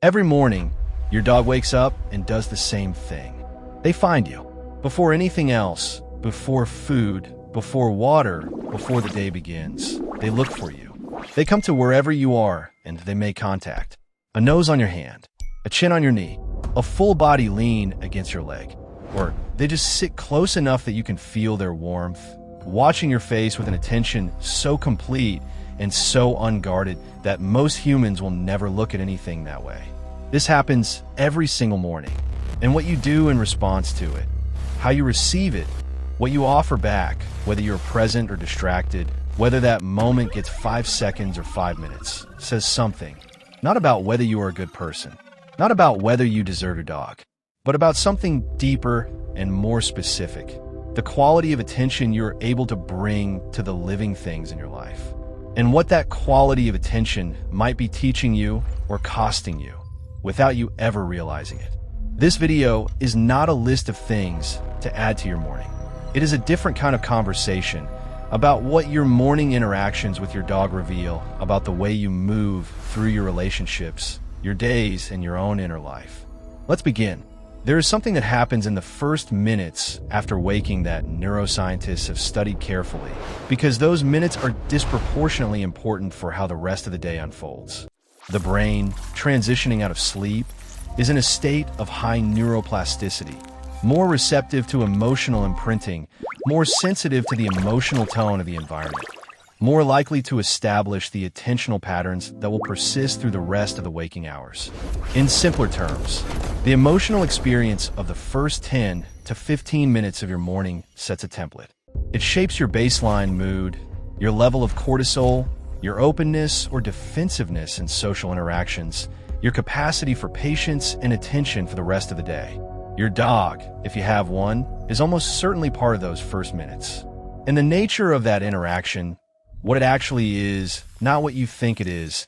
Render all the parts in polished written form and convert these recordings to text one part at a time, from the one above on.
Every morning, your dog wakes up and does the same thing. They find you. Before anything else, before food, before water, before the day begins, they look for you. They come to wherever you are and they make contact. A nose on your hand, a chin on your knee, a full body lean against your leg. Or they just sit close enough that you can feel their warmth, watching your face with an attention so complete and so unguarded that most humans will never look at anything that way. This happens every single morning, and what you do in response to it, how you receive it, what you offer back, whether you're present or distracted, whether that moment gets 5 seconds or 5 minutes, says something, not about whether you are a good person, not about whether you deserve your dog, but about something deeper and more specific, the quality of attention you're able to bring to the living things in your life, and what that quality of attention might be teaching you or costing you without you ever realizing it. This video is not a list of things to add to your morning. It is a different kind of conversation about what your morning interactions with your dog reveal about the way you move through your relationships, your days, and your own inner life. Let's begin. There is something that happens in the first minutes after waking that neuroscientists have studied carefully, because those minutes are disproportionately important for how the rest of the day unfolds. The brain, transitioning out of sleep, is in a state of high neuroplasticity, more receptive to emotional imprinting, more sensitive to the emotional tone of the environment, more likely to establish the attentional patterns that will persist through the rest of the waking hours. In simpler terms, the emotional experience of the first 10 to 15 minutes of your morning sets a template. It shapes your baseline mood, your level of cortisol, your openness or defensiveness in social interactions, your capacity for patience and attention for the rest of the day. Your dog, if you have one, is almost certainly part of those first minutes. And the nature of that interaction, what it actually is, not what you think it is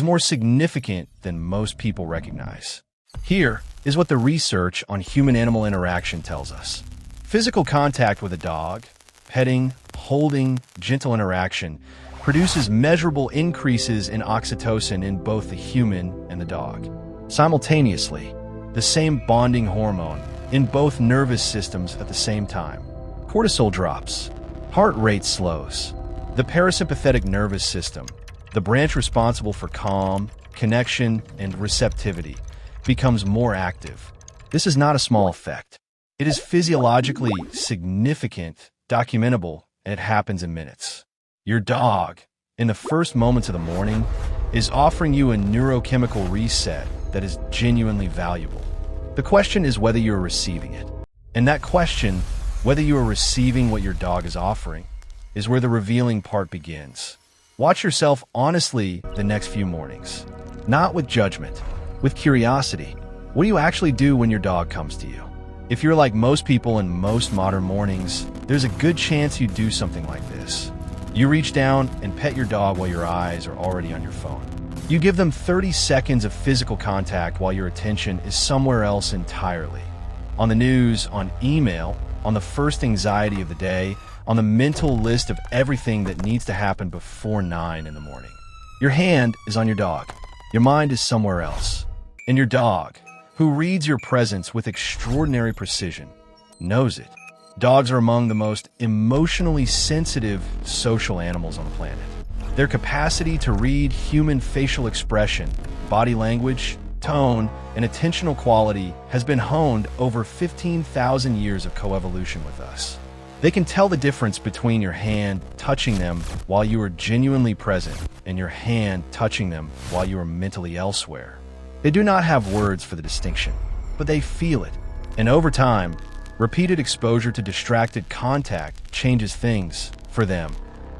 more significant than most people recognize. Here is what the research on human-animal interaction tells us. Physical contact with a dog, petting, holding, gentle interaction, produces measurable increases in oxytocin in both the human and the dog. Simultaneously, the same bonding hormone in both nervous systems at the same time. Cortisol drops, heart rate slows. The parasympathetic nervous system, the branch responsible for calm, connection, and receptivity, becomes more active. This is not a small effect. It is physiologically significant, documentable, and it happens in minutes. Your dog, in the first moments of the morning, is offering you a neurochemical reset that is genuinely valuable. The question is whether you are receiving it. And that question, whether you are receiving what your dog is offering, is where the revealing part begins. Watch yourself honestly the next few mornings. Not with judgment, with curiosity. What do you actually do when your dog comes to you? If you're like most people in most modern mornings, there's a good chance you do something like this. You reach down and pet your dog while your eyes are already on your phone. You give them 30 seconds of physical contact while your attention is somewhere else entirely. On the news, on email, on the first anxiety of the day, on the mental list of everything that needs to happen before 9 in the morning. Your hand is on your dog. Your mind is somewhere else. And your dog, who reads your presence with extraordinary precision, knows it. Dogs are among the most emotionally sensitive social animals on the planet. Their capacity to read human facial expression, body language, tone, and attentional quality has been honed over 15,000 years of coevolution with us. They can tell the difference between your hand touching them while you are genuinely present and your hand touching them while you are mentally elsewhere. They do not have words for the distinction, but they feel it. And over time, repeated exposure to distracted contact changes things for them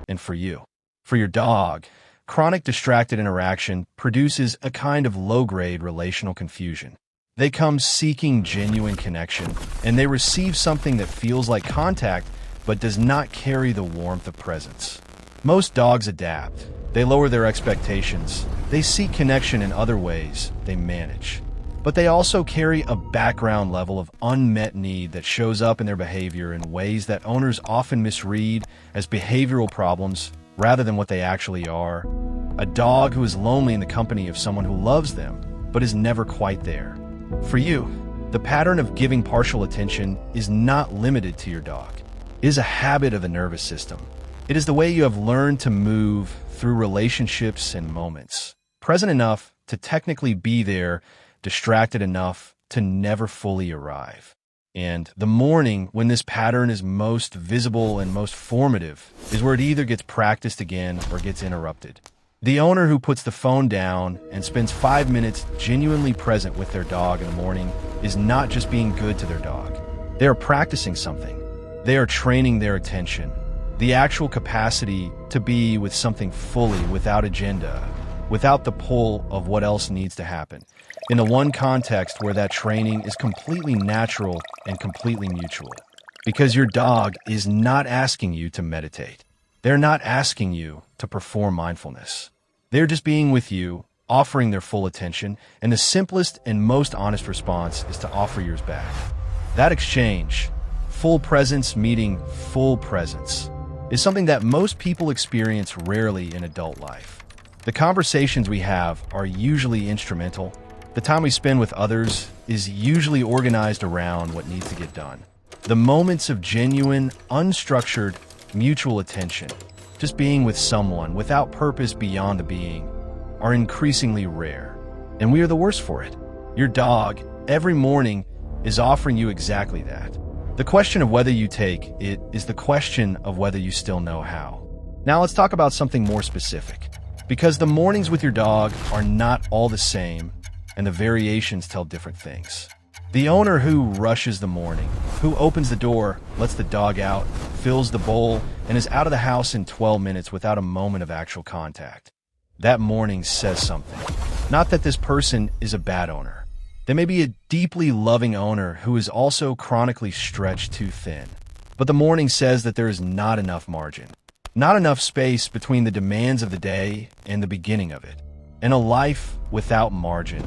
and for you. For your dog, chronic distracted interaction produces a kind of low-grade relational confusion. They come seeking genuine connection, and they receive something that feels like contact but does not carry the warmth of presence. Most dogs adapt. They lower their expectations. They seek connection in other ways. They manage. But they also carry a background level of unmet need that shows up in their behavior in ways that owners often misread as behavioral problems rather than what they actually are. A dog who is lonely in the company of someone who loves them but is never quite there. For you, the pattern of giving partial attention is not limited to your dog. It is a habit of the nervous system. It is the way you have learned to move through relationships and moments, present enough to technically be there, distracted enough to never fully arrive. And the morning when this pattern is most visible and most formative is where it either gets practiced again or gets interrupted. The owner who puts the phone down and spends 5 minutes genuinely present with their dog in the morning is not just being good to their dog. They are practicing something. They are training their attention, the actual capacity to be with something fully, without agenda, without the pull of what else needs to happen, in the one context where that training is completely natural and completely mutual. Because your dog is not asking you to meditate. They're not asking you to perform mindfulness. They're just being with you, offering their full attention, and the simplest and most honest response is to offer yours back. That exchange, full presence meeting full presence, is something that most people experience rarely in adult life. The conversations we have are usually instrumental. The time we spend with others is usually organized around what needs to get done. The moments of genuine, unstructured, mutual attention, just being with someone without purpose beyond the being, are increasingly rare. And we are the worse for it. Your dog, every morning, is offering you exactly that. The question of whether you take it is the question of whether you still know how. Now let's talk about something more specific. Because the mornings with your dog are not all the same, and the variations tell different things. The owner who rushes the morning, who opens the door, lets the dog out, fills the bowl, and is out of the house in 12 minutes without a moment of actual contact. That morning says something. Not that this person is a bad owner. They may be a deeply loving owner who is also chronically stretched too thin. But the morning says that there is not enough margin, not enough space between the demands of the day and the beginning of it. And a life without margin,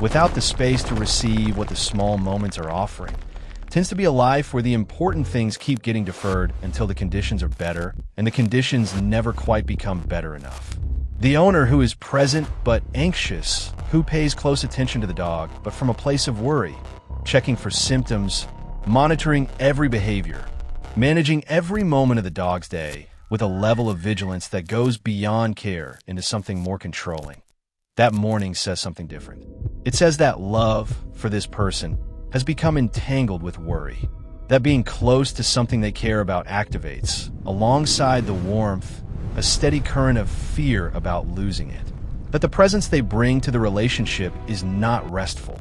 without the space to receive what the small moments are offering, tends to be a life where the important things keep getting deferred until the conditions are better, and the conditions never quite become better enough. The owner who is present but anxious, who pays close attention to the dog, but from a place of worry, checking for symptoms, monitoring every behavior, managing every moment of the dog's day with a level of vigilance that goes beyond care into something more controlling. That morning says something different. It says that love for this person has become entangled with worry, that being close to something they care about activates, alongside the warmth, a steady current of fear about losing it. That the presence they bring to the relationship is not restful.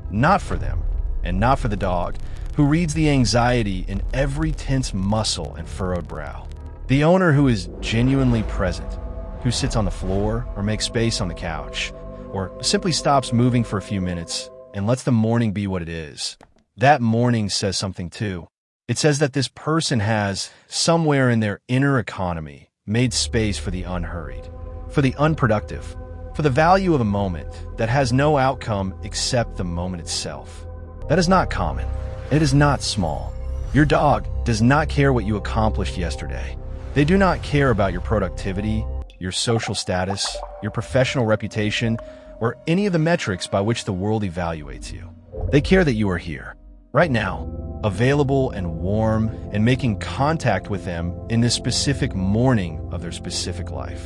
Not for them, and not for the dog, who reads the anxiety in every tense muscle and furrowed brow. The owner who is genuinely present, who sits on the floor or makes space on the couch, or simply stops moving for a few minutes and lets the morning be what it is. That morning says something too. It says that this person has, somewhere in their inner economy, made space for the unhurried, for the unproductive, for the value of a moment that has no outcome except the moment itself. That is not common. It is not small. Your dog does not care what you accomplished yesterday. They do not care about your productivity, your social status, your professional reputation, or any of the metrics by which the world evaluates you. They care that you are here, right now, available and warm, and making contact with them in this specific morning of their specific life.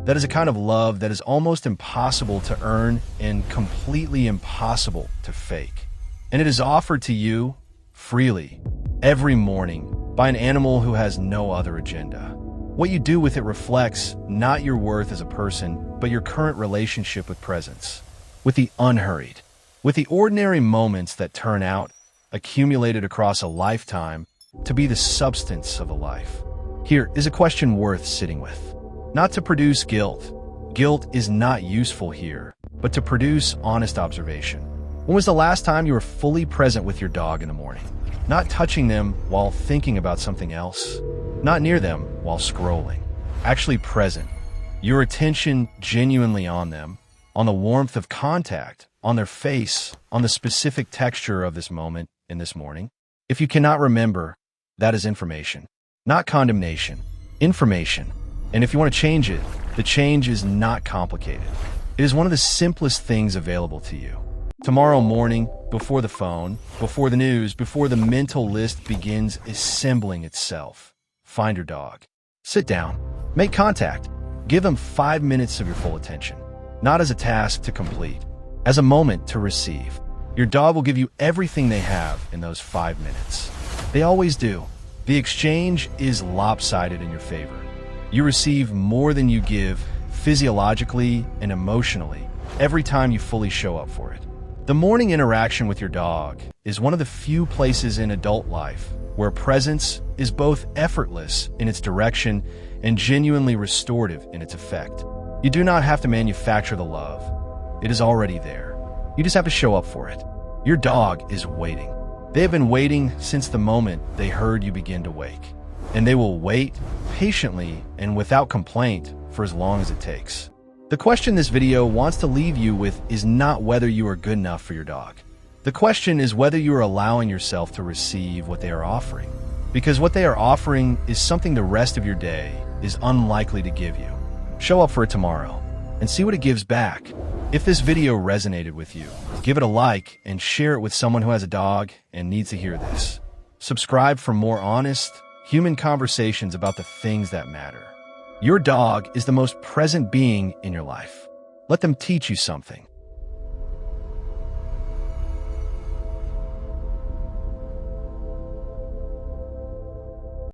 That is a kind of love that is almost impossible to earn and completely impossible to fake. And it is offered to you freely, every morning, by an animal who has no other agenda. What you do with it reflects not your worth as a person, but your current relationship with presence, with the unhurried, with the ordinary moments that turn out, accumulated across a lifetime, to be the substance of a life. Here is a question worth sitting with. Not to produce guilt. Guilt is not useful here, but to produce honest observation. When was the last time you were fully present with your dog in the morning? Not touching them while thinking about something else. Not near them while scrolling. Actually present. Your attention genuinely on them, on the warmth of contact, on their face, on the specific texture of this moment in this morning. If you cannot remember, that is information. Not condemnation. Information. And if you want to change it, the change is not complicated. It is one of the simplest things available to you. Tomorrow morning, before the phone, before the news, before the mental list begins assembling itself, find your dog. Sit down. Make contact. Give them 5 minutes of your full attention, not as a task to complete, as a moment to receive. Your dog will give you everything they have in those 5 minutes. They always do. The exchange is lopsided in your favor. You receive more than you give physiologically and emotionally every time you fully show up for it. The morning interaction with your dog is one of the few places in adult life where presence is both effortless in its direction and genuinely restorative in its effect. You do not have to manufacture the love. It is already there. You just have to show up for it. Your dog is waiting. They have been waiting since the moment they heard you begin to wake. And they will wait patiently and without complaint for as long as it takes. The question this video wants to leave you with is not whether you are good enough for your dog. The question is whether you are allowing yourself to receive what they are offering. Because what they are offering is something the rest of your day is unlikely to give you. Show up for it tomorrow and see what it gives back. If this video resonated with you, give it a like and share it with someone who has a dog and needs to hear this. Subscribe for more honest, human conversations about the things that matter. Your dog is the most present being in your life. Let them teach you something.